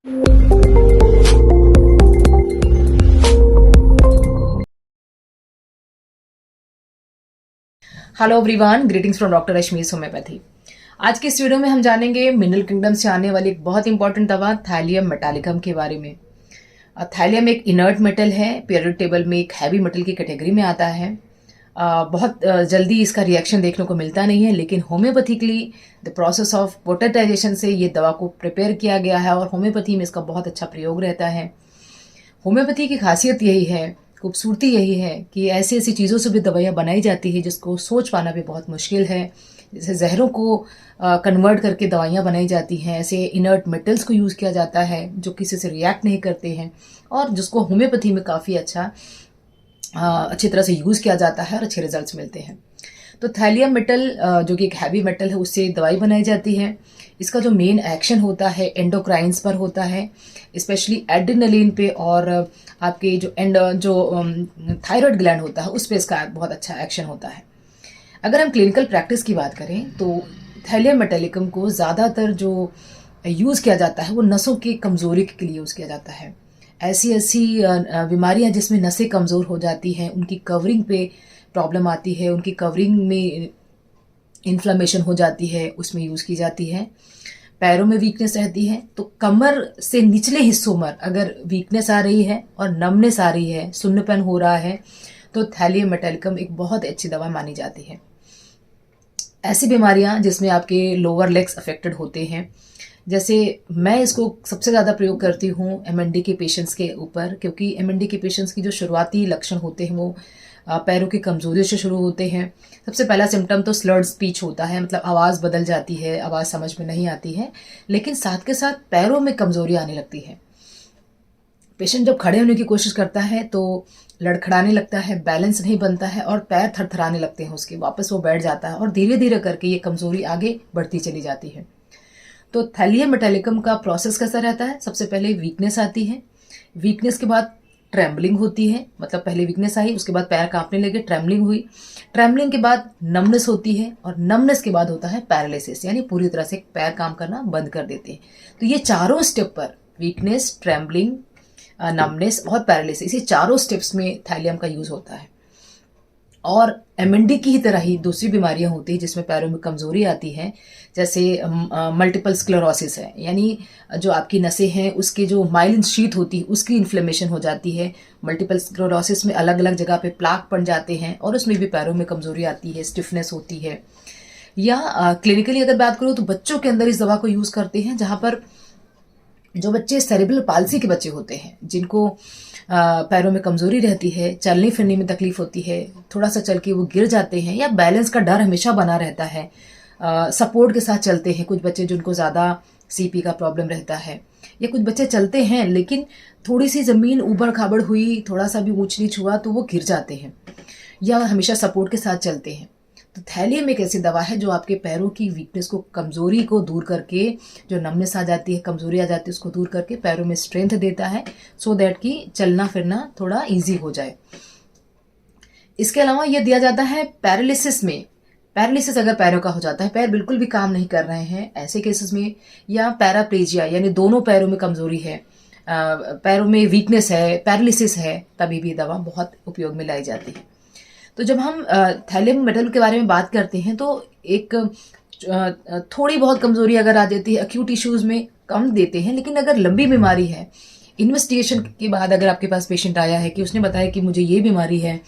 Hello everyone, greetings from doctor Rashmi's homeopathy. आज के इस वीडियो में हम जानेंगे मिनरल किंगडम से आने वाली एक बहुत इंपॉर्टेंट दवा थैलियम मेटालिकम के बारे में। थैलियम एक इनर्ट मेटल है, पीरियोडिक टेबल में एक हैवी मेटल की कैटेगरी में आता है। बहुत जल्दी इसका रिएक्शन देखने को मिलता नहीं है, लेकिन होम्योपैथिकली द प्रोसेस ऑफ पोटेटाइजेशन से ये दवा को प्रिपेयर किया गया है और होम्योपैथी में इसका बहुत अच्छा प्रयोग रहता है। होम्योपैथी की खासियत यही है, खूबसूरती यही है कि ऐसी ऐसी चीज़ों से भी दवाइयाँ बनाई जाती है जिसको सोच पाना भी बहुत मुश्किल है। जैसे जहरों को कन्वर्ट करके दवाइयाँ बनाई जाती हैं, ऐसे इनर्ट मेटल्स को यूज़ किया जाता है जो किसी से रिएक्ट नहीं करते हैं और जिसको होम्योपैथी में काफ़ी अच्छी तरह से यूज़ किया जाता है और अच्छे रिजल्ट्स मिलते हैं। तो थैलियम मेटल जो कि एक हैवी मेटल है, उससे दवाई बनाई जाती है। इसका जो मेन एक्शन होता है एंडोक्राइंस पर होता है, स्पेशली एड्रेनलिन पे, और आपके जो थायराइड ग्लैंड होता है उस पर इसका बहुत अच्छा एक्शन होता है। अगर हम क्लिनिकल प्रैक्टिस की बात करें तो थैलियम मेटालिकम को ज़्यादातर जो यूज़ किया जाता है वो नसों की कमज़ोरी के लिए यूज़ किया जाता है। ऐसी ऐसी बीमारियां जिसमें नसें कमज़ोर हो जाती हैं, उनकी कवरिंग पे प्रॉब्लम आती है, उनकी कवरिंग में इन्फ्लेमेशन हो जाती है, उसमें यूज़ की जाती है। पैरों में वीकनेस रहती है तो कमर से निचले हिस्सों में अगर वीकनेस आ रही है और नमनेस आ रही है, सुन्नपन हो रहा है, तो थैलियम मेटालिकम एक बहुत अच्छी दवा मानी जाती है। ऐसी बीमारियां जिसमें आपके लोअर लेग्स अफेक्टेड होते हैं, जैसे मैं इसको सबसे ज़्यादा प्रयोग करती हूँ एमएनडी के पेशेंट्स के ऊपर, क्योंकि एमएनडी के पेशेंट्स की जो शुरुआती लक्षण होते हैं वो पैरों की कमज़ोरी से शुरू होते हैं। सबसे पहला सिम्टम तो स्लर्ड स्पीच होता है, मतलब आवाज़ बदल जाती है, आवाज़ समझ में नहीं आती है, लेकिन साथ के साथ पैरों में कमज़ोरी आने लगती है। पेशेंट जब खड़े होने की कोशिश करता है तो लड़खड़ाने लगता है, बैलेंस नहीं बनता है और पैर थरथराने लगते हैं उसके, वापस वो बैठ जाता है और धीरे धीरे करके ये कमज़ोरी आगे बढ़ती चली जाती है। तो थैलियम मेटालिकम का प्रोसेस कैसा रहता है? सबसे पहले वीकनेस आती है, वीकनेस के बाद ट्रेम्बलिंग होती है, मतलब पहले वीकनेस आई, उसके बाद पैर कांपने लगे, ट्रेम्बलिंग हुई, ट्रेम्बलिंग के बाद नमनेस होती है और नमनेस के बाद होता है पैरालिसिस, यानी पूरी तरह से पैर काम करना बंद कर देते हैं। तो ये चारों स्टेप पर, वीकनेस, ट्रेम्बलिंग, नमनेस और पैरालिसिस, ये चारों स्टेप्स में थैलियम का यूज होता है। और एमएनडी की ही तरह ही दूसरी बीमारियां होती हैं जिसमें पैरों में कमजोरी आती है, जैसे मल्टीपल स्क्लेरोसिस है, यानी जो आपकी नसें हैं उसके जो माइलिन शीट होती है उसकी इन्फ्लेमेशन हो जाती है। मल्टीपल स्क्लेरोसिस में अलग अलग जगह पे प्लाक पड़ जाते हैं और उसमें भी पैरों में कमजोरी आती है, स्टिफनेस होती है। या क्लिनिकली अगर बात करूँ तो बच्चों के अंदर इस दवा को यूज करते हैं, जहां पर जो बच्चे सेरेब्रल पाल्सी के बच्चे होते हैं, जिनको पैरों में कमजोरी रहती है, चलने फिरने में तकलीफ होती है, थोड़ा सा चल के वो गिर जाते हैं, या बैलेंस का डर हमेशा बना रहता है, सपोर्ट के साथ चलते हैं कुछ बच्चे जिनको ज़्यादा सीपी का प्रॉब्लम रहता है, या कुछ बच्चे चलते हैं लेकिन थोड़ी सी ज़मीन ऊबड़ खाबड़ हुई, थोड़ा सा भी ऊंच नीच हुआ तो वो गिर जाते हैं, या हमेशा सपोर्ट के साथ चलते हैं। तो थैलियम एक ऐसी दवा है जो आपके पैरों की वीकनेस को, कमजोरी को दूर करके, जो नमनेस आ जाती है, कमजोरी आ जाती है, उसको दूर करके पैरों में स्ट्रेंथ देता है, सो दैट कि चलना फिरना थोड़ा इजी हो जाए। इसके अलावा यह दिया जाता है पैरालिसिस में। पैरालिसिस अगर पैरों का हो जाता है, पैर बिल्कुल भी काम नहीं कर रहे हैं ऐसे केसेस में, या पैराप्लेजिया यानी दोनों पैरों में कमजोरी है, पैरों में वीकनेस है, पैरालिसिस है, तभी भी दवा बहुत उपयोग में लाई जाती है। तो जब हम थैलियम मेटल के बारे में बात करते हैं तो एक थोड़ी बहुत कमजोरी अगर आ जाती है, एक्यूट इश्यूज में कम देते हैं, लेकिन अगर लंबी बीमारी है, इन्वेस्टिगेशन के बाद अगर आपके पास पेशेंट आया है कि उसने बताया कि मुझे ये बीमारी है,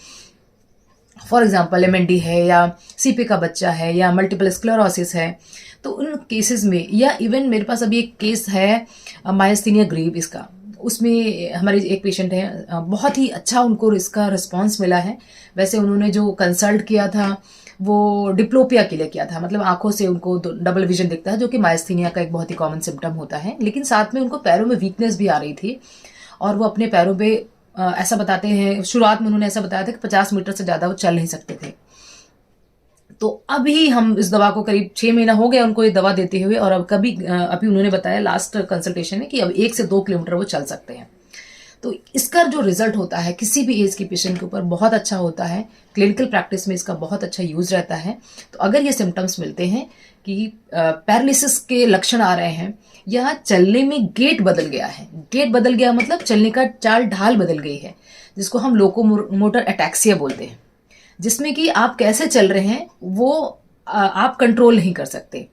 फॉर एग्जाम्पल एमएनडी है, या सीपी का बच्चा है, या मल्टीपल स्क्लेरोसिस है, तो उन केसेस में, या इवन मेरे पास अभी एक केस है मायस्थीनिया ग्रेविस का, उसमें हमारे एक पेशेंट है, बहुत ही अच्छा उनको इसका रिस्पांस मिला है। वैसे उन्होंने जो कंसल्ट किया था वो डिप्लोपिया के लिए किया था, मतलब आंखों से उनको डबल विजन दिखता है, जो कि मायस्थीनिया का एक बहुत ही कॉमन सिम्टम होता है, लेकिन साथ में उनको पैरों में वीकनेस भी आ रही थी और वो अपने पैरों पे ऐसा बताते हैं, शुरुआत में उन्होंने ऐसा बताया था कि 50 मीटर से ज़्यादा वो चल नहीं सकते थे। तो अभी हम इस दवा को करीब 6 महीना हो गया उनको ये दवा देते हुए, और अब अभी उन्होंने बताया लास्ट कंसल्टेशन में कि अब 1 से 2 किलोमीटर वो चल सकते हैं। तो इसका जो रिजल्ट होता है किसी भी एज के पेशेंट के ऊपर बहुत अच्छा होता है, क्लिनिकल प्रैक्टिस में इसका बहुत अच्छा यूज रहता है। तो अगर ये सिम्टम्स मिलते हैं कि पैरालिसिस के लक्षण आ रहे हैं या चलने में गेट बदल गया है। गेट बदल गया मतलब चलने का चाल ढाल बदल गई है, जिसको हम लोकोमोटर एटैक्सिया बोलते हैं, जिसमें कि आप कैसे चल रहे हैं वो आप कंट्रोल नहीं कर सकते।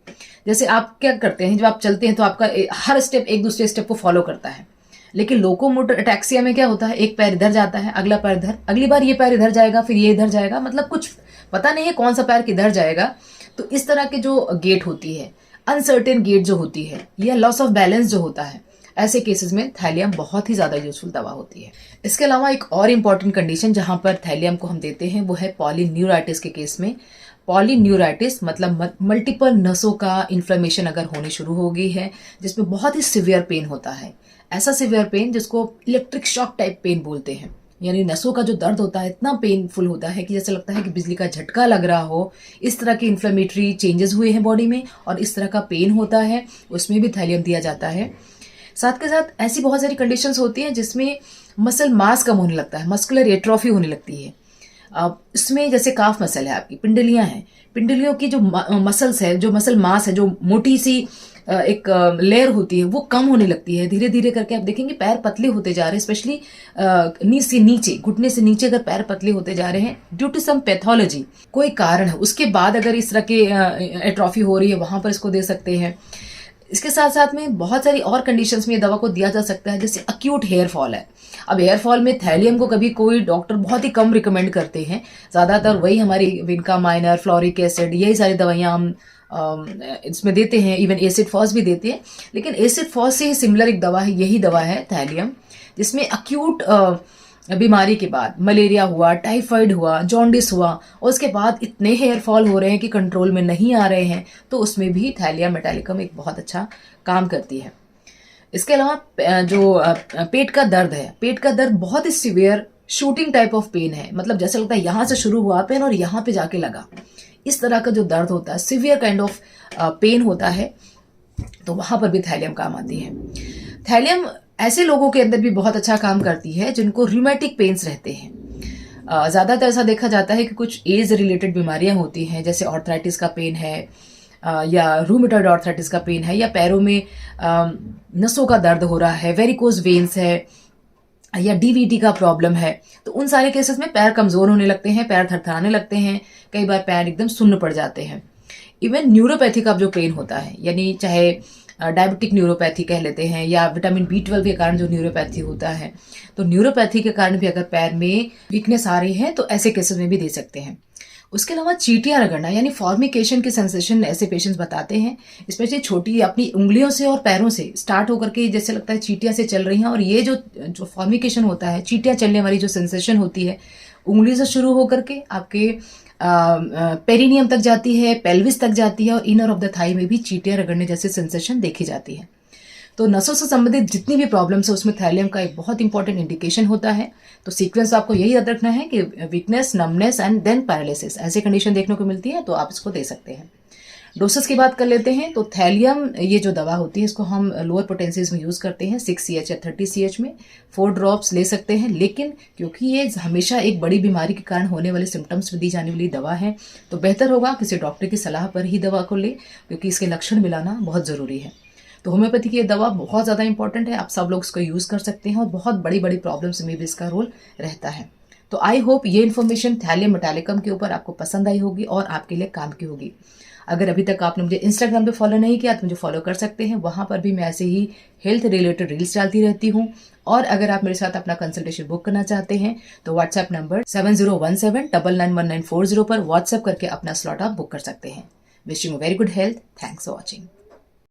जैसे आप क्या करते हैं, जब आप चलते हैं तो आपका हर स्टेप एक दूसरे स्टेप को फॉलो करता है, लेकिन लोकोमोटर एटैक्सिया में क्या होता है, एक पैर इधर जाता है, अगला पैर इधर, अगली बार ये पैर इधर जाएगा, फिर ये इधर जाएगा, मतलब कुछ पता नहीं है कौन सा पैर किधर जाएगा। तो इस तरह के जो गेट होती है, अनसर्टेन गेट जो होती है, या लॉस ऑफ बैलेंस जो होता है, ऐसे केसेस में थैलियम बहुत ही ज्यादा यूजफुल दवा होती है। इसके अलावा एक और इम्पॉर्टेंट कंडीशन जहां पर थैलियम को हम देते हैं वो है पॉलीन्यूराइटिस के केस में। पॉलीन्यूराइटिस मतलब मल्टीपल नसों का इन्फ्लेमेशन अगर होनी शुरू हो गई है, जिसमें बहुत ही सिवियर पेन होता है, ऐसा सिवियर पेन जिसको इलेक्ट्रिक शॉक टाइप पेन बोलते हैं, यानी नसों का जो दर्द होता है इतना पेनफुल होता है कि जैसे लगता है कि बिजली का झटका लग रहा हो। इस तरह के इन्फ्लेमेटरी चेंजेस हुए हैं बॉडी में और इस तरह का पेन होता है, उसमें भी थैलियम दिया जाता है। साथ के साथ ऐसी बहुत सारी कंडीशंस होती हैं जिसमें मसल मास कम होने लगता है, मस्कुलर एट्रोफी होने लगती है। इसमें जैसे काफ मसल है, आपकी पिंडलियां हैं, पिंडलियों की जो मसल्स है, जो मसल मास है, जो मोटी सी एक लेयर होती है, वो कम होने लगती है। धीरे धीरे करके आप देखेंगे पैर पतले होते जा रहे हैं, स्पेशली नीज से नीचे, घुटने से नीचे अगर पैर पतले होते जा रहे हैं ड्यू टू सम पैथोलॉजी, कोई कारण है, उसके बाद अगर इस तरह के एट्रोफी हो रही है, वहां पर इसको दे सकते हैं। इसके साथ साथ में बहुत सारी और कंडीशंस में ये दवा को दिया जा सकता है, जैसे अक्यूट हेयर फॉल है। अब हेयर फॉल में थैलियम को कभी कोई डॉक्टर बहुत ही कम रिकमेंड करते हैं, ज्यादातर वही हमारी विनका माइनर, फ्लोरिक एसिड, यही सारी दवाइयां हम इसमें देते हैं, इवन एसिड फॉस भी देते हैं। लेकिन एसिड फॉस से ही सिमिलर एक दवा है, यही दवा है थैलियम, जिसमें अक्यूट बीमारी के बाद मलेरिया हुआ, टाइफाइड हुआ, जॉन्डिस हुआ और उसके बाद इतने हेयर फॉल हो रहे हैं कि कंट्रोल में नहीं आ रहे हैं, तो उसमें भी थैलियम मेटालिकम एक बहुत अच्छा काम करती है। इसके अलावा जो पेट का दर्द है, पेट का दर्द बहुत ही severe shooting type of pain है, मतलब जैसे लगता है यहां से शुरू हुआ पेन और यहां पे जाके लगा, इस तरह का जो दर्द होता है, सिवियर काइंड ऑफ पेन होता है, तो वहां पर भी थैलियम काम आती है। थैलियम ऐसे लोगों के अंदर भी बहुत अच्छा काम करती है जिनको रूमेटिक पेन्स रहते हैं। ज्यादातर ऐसा देखा जाता है कि कुछ एज रिलेटेड बीमारियां होती हैं, जैसे ऑर्थराइटिस का पेन है, या रूमेटॉइड ऑर्थराइटिस का पेन है, या पैरों में नसों का दर्द हो रहा है, वेरिकोज वेन्स है, या डीवीटी का प्रॉब्लम है। तो उन सारे केसेस में पैर कमजोर होने लगते हैं, पैर थरथराने लगते हैं, कई बार पैर एकदम सुन्न पड़ जाते हैं। इवन न्यूरोपैथी का जो पेन होता है, यानी चाहे डायबिटिक न्यूरोपैथी कह लेते हैं, या विटामिन B12 के कारण जो न्यूरोपैथी होता है, तो न्यूरोपैथी के कारण भी अगर पैर में वीकनेस आ रही है तो ऐसे केसेस में भी दे सकते हैं। उसके अलावा चींटियां रगड़ना यानी फॉर्मिकेशन की सेंसेशन ऐसे पेशेंट्स बताते हैं, स्पेशली छोटी अपनी उंगलियों से और पैरों से स्टार्ट होकर के जैसे लगता है चींटियां से चल रही हैं, और ये जो फॉर्मिकेशन होता है, चींटियां चलने वाली जो सेंसेशन होती है, उंगली से शुरू होकर के आपके पेरिनियम तक जाती है, पेल्विस तक जाती है, और इनर ऑफ द थाई में भी चींटियां रगड़ने जैसी सेंसेशन देखी जाती है। तो नसों से संबंधित जितनी भी प्रॉब्लम्स है उसमें थैलियम का एक बहुत इंपॉर्टेंट इंडिकेशन होता है। तो सीक्वेंस आपको यही याद रखना है कि weakness, numbness and then paralysis, ऐसे कंडीशन देखने को मिलती है, तो आप इसको दे सकते हैं। डोसेस की बात कर लेते हैं, तो थैलियम ये जो दवा होती है इसको हम लोअर पोटेंसीज में यूज करते हैं, 6 CH या 30 CH में 4 ड्रॉप्स ले सकते हैं। लेकिन क्योंकि ये हमेशा एक बड़ी बीमारी के कारण होने वाले सिम्टम्स में दी जाने वाली दवा है, तो बेहतर होगा किसी डॉक्टर की सलाह पर ही दवा को ले, क्योंकि इसके लक्षण मिलाना बहुत जरूरी है। तो होम्योपैथी की ये दवा बहुत ज़्यादा इंपॉर्टेंट है, आप सब लोग इसको यूज़ कर सकते हैं, और बहुत बड़ी बड़ी प्रॉब्लम्स में भी इसका रोल रहता है। तो आई होप ये इन्फॉर्मेशन थैलियम मेटालिकम के ऊपर आपको पसंद आई होगी और आपके लिए काम की होगी। अगर अभी तक आपने मुझे इंस्टाग्राम पे फॉलो नहीं किया तो मुझे फॉलो कर सकते हैं, वहां पर भी मैं ऐसे ही हेल्थ रिलेटेड रील्स डालती रहती हूँ। और अगर आप मेरे साथ अपना कंसल्टेशन बुक करना चाहते हैं तो व्हाट्सएप नंबर 7017991940 पर व्हाट्सएप करके अपना स्लॉट आप बुक कर सकते हैं। Wishing you very good health, thanks for watching.